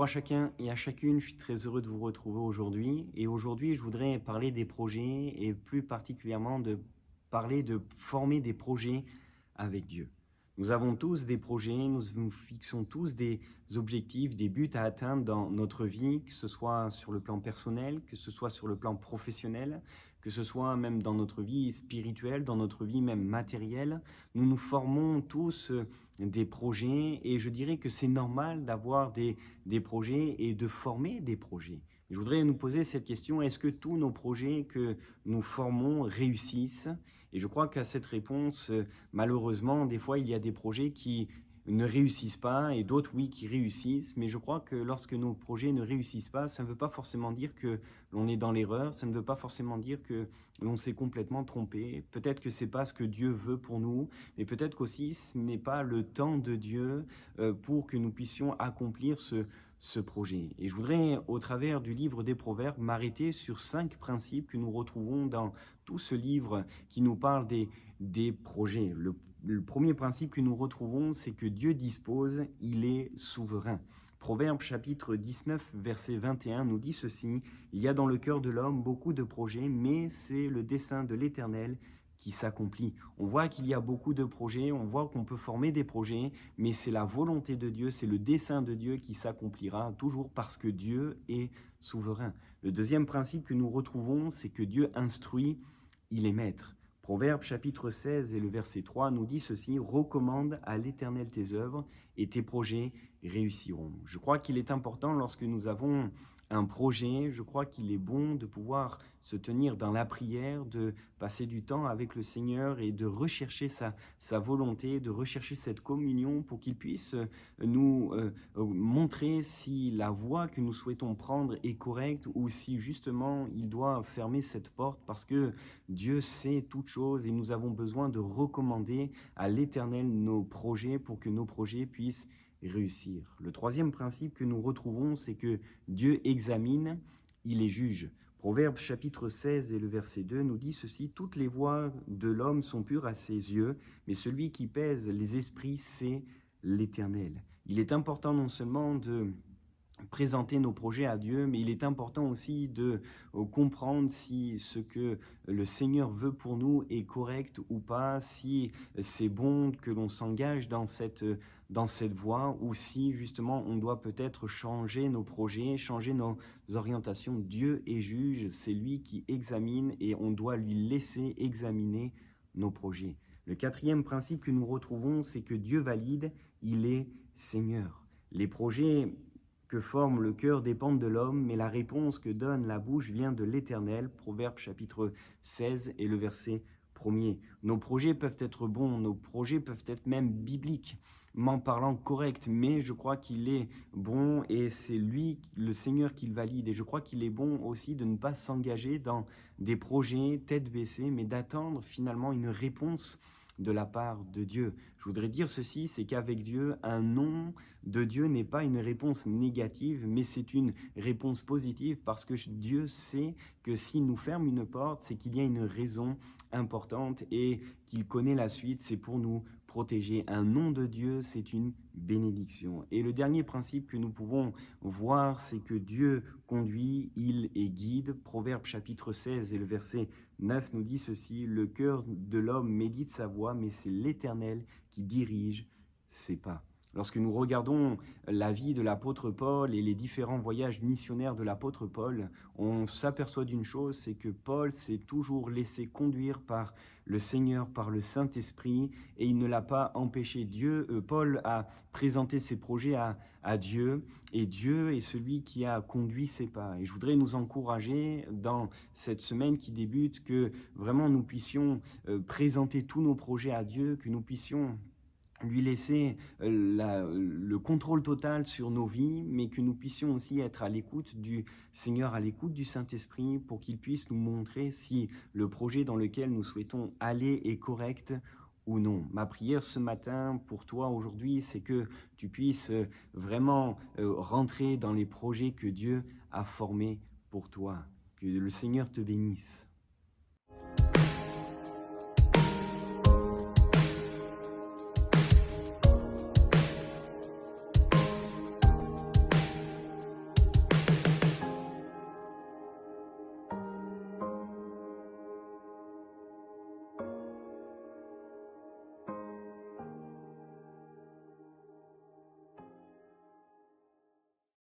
chacun et à chacune, je suis très heureux de vous retrouver aujourd'hui. Et aujourd'hui, je voudrais parler des projets et plus particulièrement de parler de former des projets avec Dieu. Nous avons tous des projets, nous nous fixons tous des objectifs, des buts à atteindre dans notre vie, que ce soit sur le plan personnel, que ce soit sur le plan professionnel, que ce soit même dans notre vie spirituelle, dans notre vie même matérielle. Nous nous formons tous des projets et je dirais que c'est normal d'avoir des projets et de former des projets. Je voudrais nous poser cette question, est-ce que tous nos projets que nous formons réussissent? Et je crois qu'à cette réponse, malheureusement, des fois, il y a des projets qui ne réussissent pas et d'autres, oui, qui réussissent. Mais je crois que lorsque nos projets ne réussissent pas, ça ne veut pas forcément dire que l'on est dans l'erreur, ça ne veut pas forcément dire que l'on s'est complètement trompé. Peut-être que c'est pas ce que Dieu veut pour nous, mais peut-être qu'aussi ce n'est pas le temps de Dieu pour que nous puissions accomplir ce projet. Et je voudrais, au travers du livre des Proverbes, m'arrêter sur 5 principes que nous retrouvons dans tout ce livre qui nous parle des projets. Le premier principe que nous retrouvons, c'est que Dieu dispose, il est souverain. Proverbe chapitre 19, verset 21 nous dit ceci: « Il y a dans le cœur de l'homme beaucoup de projets, mais c'est le dessein de l'Éternel qui s'accomplit. » On voit qu'il y a beaucoup de projets, on voit qu'on peut former des projets, mais c'est la volonté de Dieu, c'est le dessein de Dieu qui s'accomplira, toujours parce que Dieu est souverain. Le deuxième principe que nous retrouvons, c'est que Dieu instruit, il est maître. Proverbe chapitre 16 et le verset 3 nous dit ceci: « Recommande à l'Éternel tes œuvres et tes projets réussiront. » Je crois qu'il est important lorsque nous avons un projet, je crois qu'il est bon de pouvoir se tenir dans la prière, de passer du temps avec le Seigneur et de rechercher sa volonté, de rechercher cette communion pour qu'il puisse nous montrer si la voie que nous souhaitons prendre est correcte ou si justement il doit fermer cette porte, parce que Dieu sait toutes choses et nous avons besoin de recommander à l'Éternel nos projets pour que nos projets puissent réussir. Le troisième principe que nous retrouvons, c'est que Dieu examine, il est juge. Proverbe chapitre 16 et le verset 2 nous dit ceci: « Toutes les voies de l'homme sont pures à ses yeux, mais celui qui pèse les esprits, c'est l'Éternel. » Il est important non seulement de présenter nos projets à Dieu, mais il est important aussi de comprendre si ce que le Seigneur veut pour nous est correct ou pas, si c'est bon que l'on s'engage dans cette voie, ou si justement on doit peut-être changer nos projets, changer nos orientations. Dieu est juge, c'est lui qui examine et on doit lui laisser examiner nos projets. Le quatrième principe que nous retrouvons, c'est que Dieu valide, il est Seigneur. Les projets que forme le cœur dépendent de l'homme, mais la réponse que donne la bouche vient de l'Éternel. Proverbe chapitre 16 et le verset 1er. Nos projets peuvent être bons, nos projets peuvent être même bibliques, m'en parlant correct, mais je crois qu'il est bon et c'est lui, le Seigneur, qui le valide. Et je crois qu'il est bon aussi de ne pas s'engager dans des projets tête baissée, mais d'attendre finalement une réponse de la part de Dieu. Je voudrais dire ceci, c'est qu'avec Dieu, un non de Dieu n'est pas une réponse négative, mais c'est une réponse positive, parce que Dieu sait que s'il nous ferme une porte, c'est qu'il y a une raison importante et qu'il connaît la suite, c'est pour nous protéger. Un non de Dieu, c'est une bénédiction. Et le dernier principe que nous pouvons voir, c'est que Dieu conduit, il est guide. Proverbe chapitre 16 et le verset 9 nous dit ceci: « Le cœur de l'homme médite sa voie, mais c'est l'Éternel qui dirige ses pas. » Lorsque nous regardons la vie de l'apôtre Paul et les différents voyages missionnaires de l'apôtre Paul, on s'aperçoit d'une chose, c'est que Paul s'est toujours laissé conduire par le Seigneur, par le Saint-Esprit, et il ne l'a pas empêché. Paul a présenté ses projets à Dieu, et Dieu est celui qui a conduit ses pas. Et je voudrais nous encourager dans cette semaine qui débute, que vraiment nous puissions présenter tous nos projets à Dieu, que nous puissions lui laisser le contrôle total sur nos vies, mais que nous puissions aussi être à l'écoute du Seigneur, à l'écoute du Saint-Esprit, pour qu'il puisse nous montrer si le projet dans lequel nous souhaitons aller est correct ou non. Ma prière ce matin pour toi aujourd'hui, c'est que tu puisses vraiment rentrer dans les projets que Dieu a formés pour toi. Que le Seigneur te bénisse.